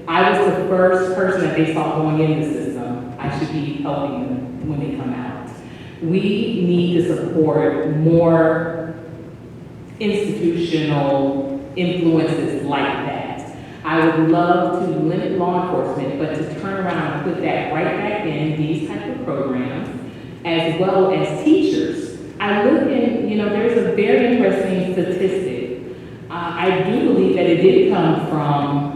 I was the first person that they saw going in the system. I should be helping them when they come out. We need to support more institutional influences like that. I would love to limit law enforcement, but to turn around and put that right back in these type of programs, as well as teachers. I look in, there's a very interesting statistic. I do believe that it did come from,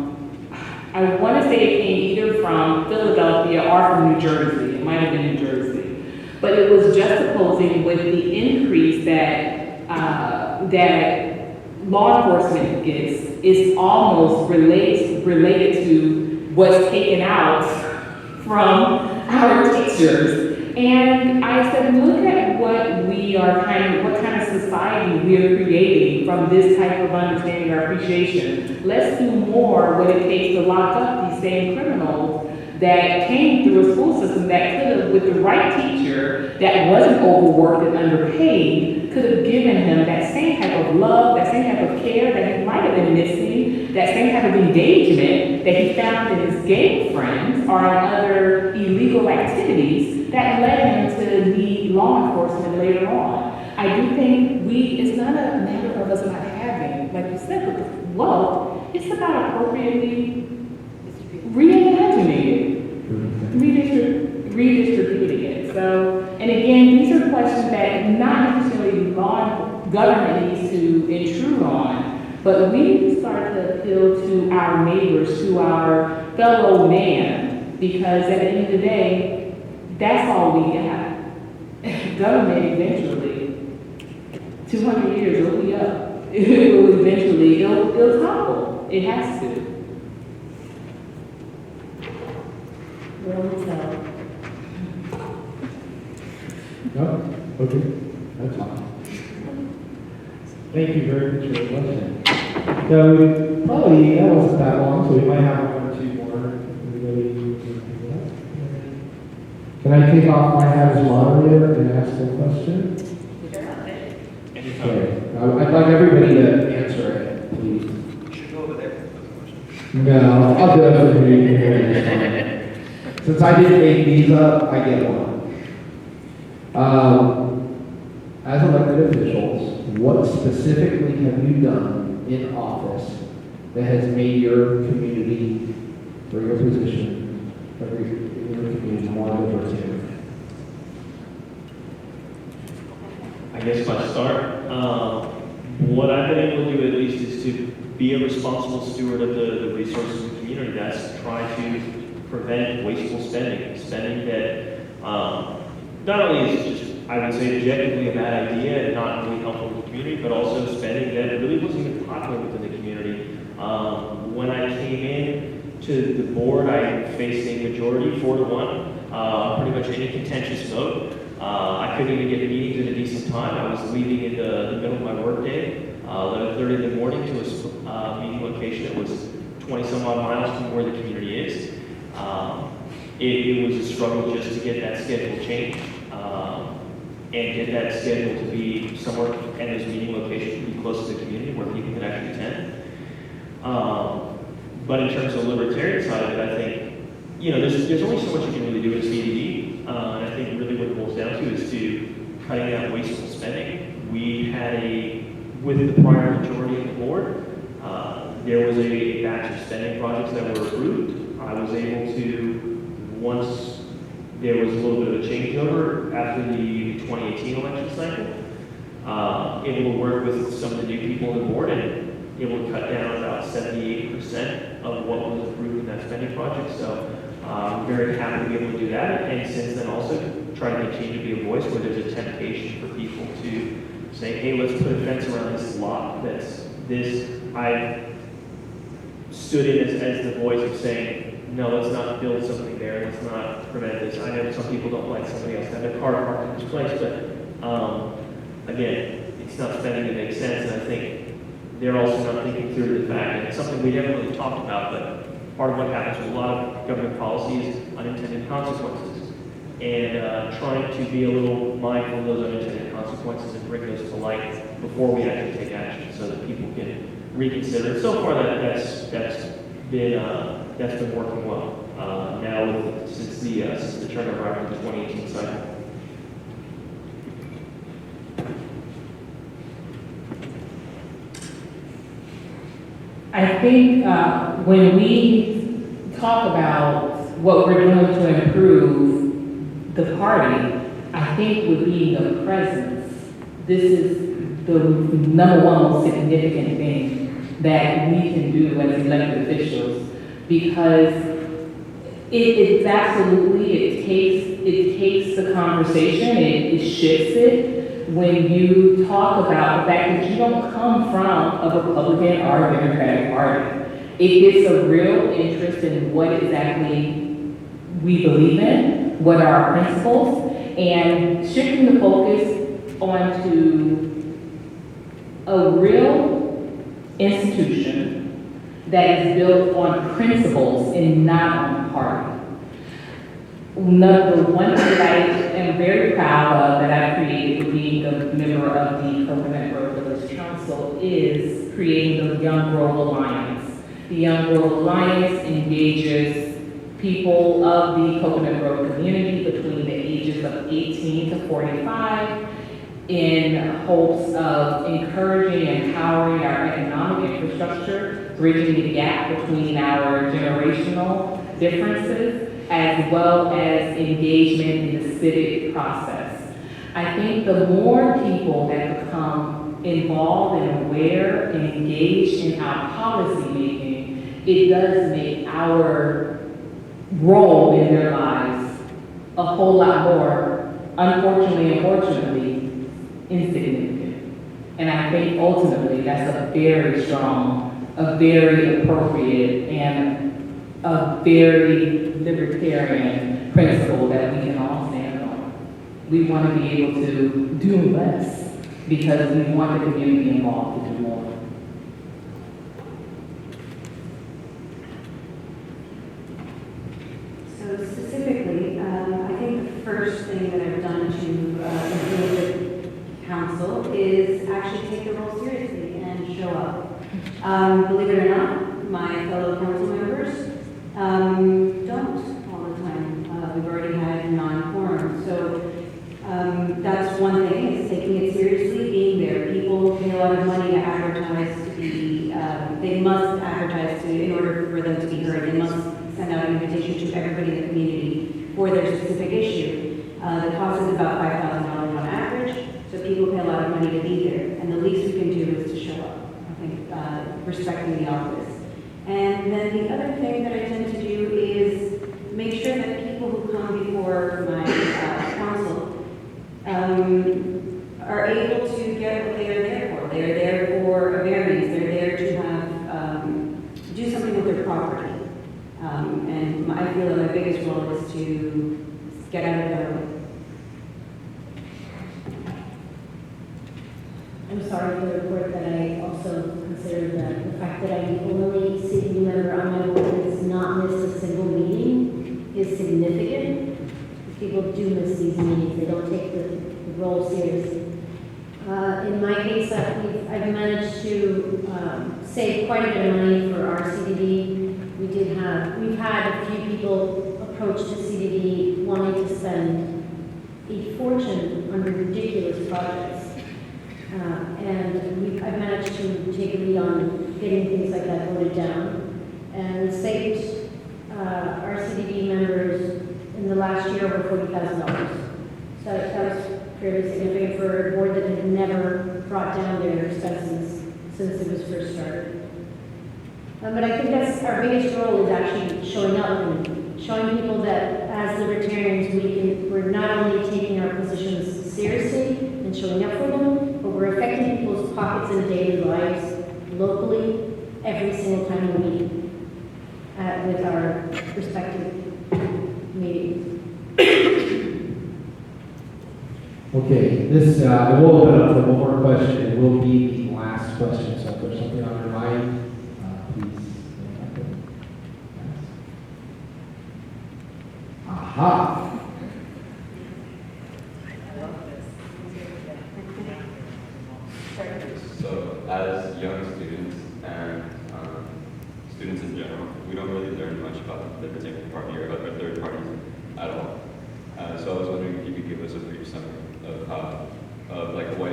I want to say it came either from Philadelphia or from New Jersey. It might have been New Jersey. But it was juxtaposing with the increase that law enforcement gets is almost related to what's taken out from our teachers. And I said, look at what what kind of society we are creating from this type of understanding or appreciation. Let's do more what it takes to lock up these same criminals that came through a school system that could have, with the right teacher that wasn't overworked and underpaid, could have given him that same type of love, that same type of care that he might have been missing, that same type of engagement that he found in his gang friends or in other illegal activities that led him to need law enforcement later on. I do think it's not a matter of us not having, like you said, with the wealth, it's about appropriately reimagining it, redistributing it. So, and again, these are questions that not necessarily government needs to intrude on, but we need to start to appeal to our neighbors, to our fellow man, because at the end of the day, that's all we got. Government eventually, 200 years, it'll be up. It will eventually, it'll topple. It has to. No? Okay. That's fine. Thank you very much for the question. So, probably that wasn't that long, so we might have one or two more. Can I take off my hat as moderator and ask a question? Okay. I'd like everybody to answer it, please. You should go over there. No, I'll do it for you here this time. Since I didn't make these up, I get one. As elected officials, what specifically have you done in office that has made your community or your position or your community more libertarian? I guess if I start, what I've been able to do at least is to be a responsible steward of the resources of the community. That's try to prevent wasteful spending that not only is just, I would say, objectively a bad idea and not really helpful to the community, but also spending that really wasn't even popular within the community. When I came in to the board, I faced a majority, 4-1, pretty much any contentious vote. I couldn't even get meetings at a decent time. I was leaving in the middle of my workday, 11:30 in the morning to a meeting location that was 20 some odd miles from where the community is. It was a struggle just to get that schedule changed and get that schedule to be somewhere, and those meeting locations to be close to the community where people could actually attend. But in terms of the libertarian side of it, I think, there's only so much you can really do in CDD, and I think really what it boils down to is to cutting out wasteful spending. We had with the prior majority of the board, there was a batch of spending projects that were approved. I was able to, once there was a little bit of a changeover after the 2018 election cycle, able to work with some of the new people on the board and able to cut down about 78% of what was approved in that spending project. So I'm very happy to be able to do that. And since then also try to continue to be a voice where there's a temptation for people to say, hey, let's put a fence around this lot that's this. I stood in as the voice of saying, no, let's not build something there, let's not prevent this. I know some people don't like somebody else to have their car parked in this place, but again, it's not spending that makes sense, and I think they're also not thinking through the fact that it's something we never really talked about, but part of what happens with a lot of government policy is unintended consequences. And trying to be a little mindful of those unintended consequences and bring those to light before we actually take action so that people can reconsider. And so far that's been that's been working well. Now, since the turnover after the 2018 cycle. I think when we talk about what we're doing to improve the party, I think with being a presence, this is the number one most significant thing that we can do as elected officials, because it's absolutely, it takes the conversation, it shifts it. When you talk about the fact that you don't come from a Republican or a Democratic Party, it gets a real interest in what exactly we believe in, what are our principles, and shifting the focus onto a real institution that is built on principles and not on party. The one thing that I am very proud of that I created with being a member of the Coconut Grove Village Council is creating the Young Grove Alliance. The Young Grove Alliance engages people of the Coconut Grove community between the ages of 18 to 45 in hopes of encouraging and empowering our economic infrastructure, bridging the gap between our generational differences, as well as engagement in the civic process. I think the more people that become involved and aware and engaged in our policy making, it does make our role in their lives a whole lot more, unfortunately and fortunately, insignificant. And I think ultimately that's a very strong, a very appropriate, and a very libertarian principle that we can all stand on. We want to be able to do less because we want the community involved to do more. So specifically, I think the first thing that I've done to improve the council is actually take the role seriously and show up. Believe it or not, my fellow council members don't all the time. We've already had non-quorum. So that's one thing, is taking it seriously, being there. People pay a lot of money to advertise to be, they must advertise to, in order for them to be heard. They must send out an invitation to everybody in the community for their specific issue. The cost is about $5,000 on average, so people pay a lot of money to be there. And the least we can do is to show up, I think, respecting the office. And then the other thing that I tend to do is make sure that people who come before my council are able to get what they are there for. They are there for a variance. They're there to have do something with their property. And I feel that my biggest role is to get out of their way. I'm sorry for the report that I also consider that the fact that I'm the only city member on my board that has not missed a single meeting is significant. People do miss these meetings. They don't take the role seriously. In my case, I've managed to save quite a bit of money for our CDD. We've had a few people approach the CDD wanting to spend a fortune on ridiculous projects. And I've managed to take a lead on getting things like that voted down, and saved our CDD members in the last year over $40,000. So that was fairly significant for a board that had never brought down their expenses since it was first started. But I think that's our biggest role, is actually showing up and showing people that as libertarians we're not only taking our positions seriously and showing up for them, but we're affecting people's pockets and daily lives locally every single time we meet with our respective meetings. Okay, this, I will open up for one more question. It will be the last question, so if there's something on your mind, please. Aha! So, as young students and students in general, we don't really learn much about the Libertarian Party or other third parties at all. So I was wondering if you could give us a brief summary of like what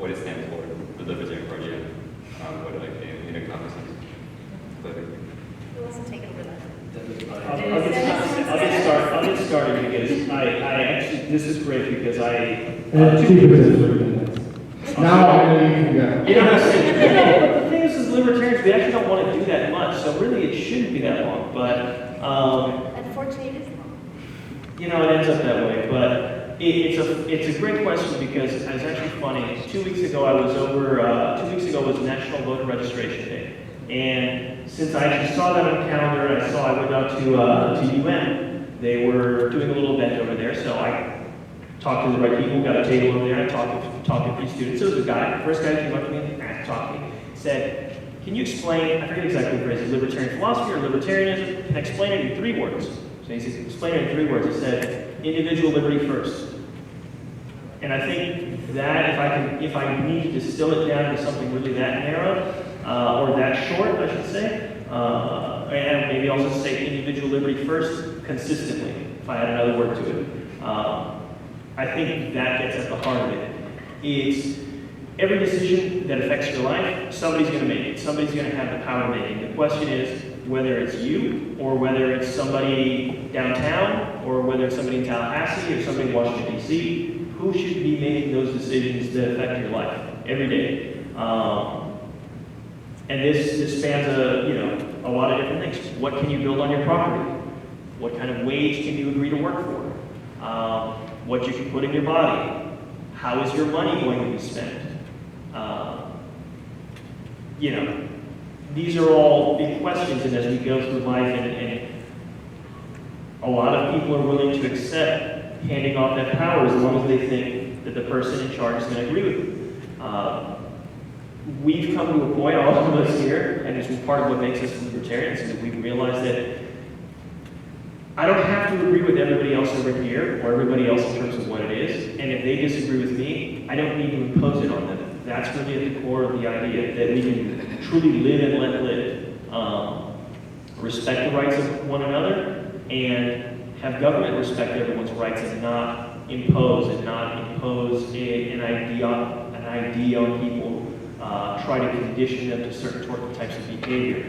it stands for, the Libertarian Party, and what it encompasses. Who wants to take over that? I'll get started because I actually, this is great because Two minutes. Now I know you can go. you know what I'm saying? But the thing is libertarians, we actually don't want to do that much, so really it shouldn't be that long, but, Unfortunately, it is long. you know, it ends up that way, but it's a great question because it's actually funny. 2 weeks ago was National Voter Registration Day. And since I actually saw that on the calendar, I went out to UN. They were doing a little event over there, so I talked to the right people, got a table over there, I talked to a few students. So there was a guy, the first guy who came up to me and talked to me, said, can you explain, I forget exactly the phrase, libertarian philosophy or libertarianism? Can I explain it in 3 words? So he said, explain it in 3 words. He said, individual liberty first. And I think that if I need to distill it down to something really that narrow, or that short, I should say, and maybe also say individual liberty first consistently, if I had another word to it. I think that gets at the heart of it. It's every decision that affects your life, somebody's going to make it. Somebody's going to have the power to make it. The question is whether it's you, or whether it's somebody downtown, or whether it's somebody in Tallahassee, or somebody in Washington, D.C., who should be making those decisions that affect your life every day. And this spans a lot of different things. What can you build on your property? What kind of wage can you agree to work for? What you can put in your body? How is your money going to be spent? These are all big questions, and as we go through life, and a lot of people are willing to accept handing off that power as long as they think that the person in charge is going to agree with them. We've come to a point, all of us here, and it's been part of what makes us libertarians, is that we realize that I don't have to agree with everybody else over here, or everybody else in terms of what it is, and if they disagree with me, I don't need to impose it on them. That's really at the core of the idea, that we can truly live and let live. Respect the rights of one another, and have government respect everyone's rights, and not impose an idea on people, try to condition them to certain types of behavior.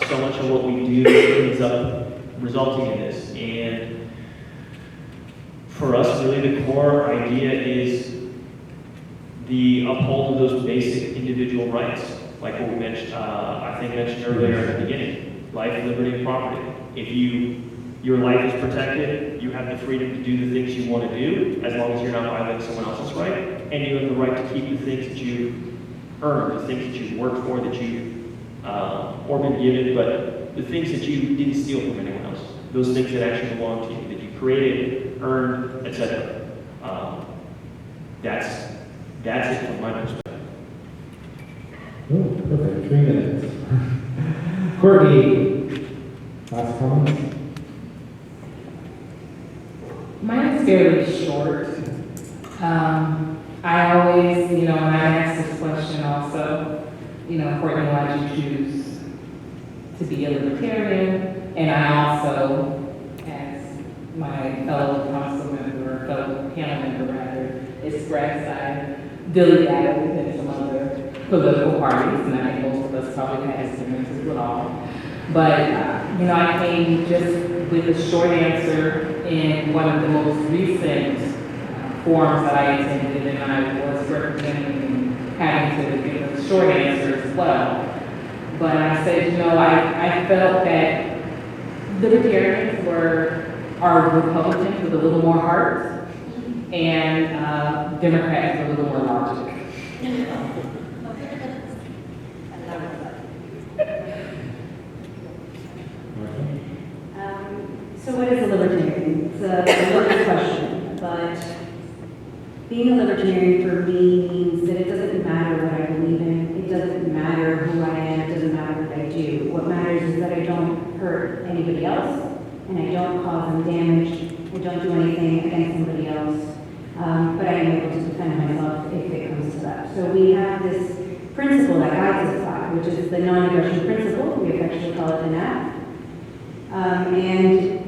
So much of what we do ends up resulting in this. And for us, really the core idea is the uphold of those basic individual rights, like what we mentioned, mentioned earlier at the beginning: life, liberty, and property. If your life is protected, you have the freedom to do the things you want to do, as long as you're not violating someone else's right, and you have the right to keep the things that you earned, the things that you worked for, that you or been given, but the things that you didn't steal from anyone else, those things that actually belong to you, that you created, earned, etc. That's it from my perspective. Oh, perfect. 3 minutes. Courtney, last comments? Mine is fairly short. I always, when I ask this question also, Courtney, why did you choose to be a libertarian? And I also, as my fellow council member, or fellow panel member rather, expressed I dilly-dally within some other political parties, and I think most of us probably had experiences with all. But, I came just with a short answer in one of the most recent forums that I attended, and I was representing and having to give a short answer as well. But I said, I felt that libertarians are Republicans with a little more heart, and Democrats with a little more logic. So what is a libertarian? It's a loaded question, but being a libertarian for me means that it doesn't matter what I believe in, it doesn't matter who I am, it doesn't matter what I do. What matters is that I don't hurt anybody else, and I don't cause them damage, I don't do anything against somebody else, but I am able to defend myself if it comes to that. So we have this principle that guides us by, which is the non-aggression principle. We affectionately call it the NAP. And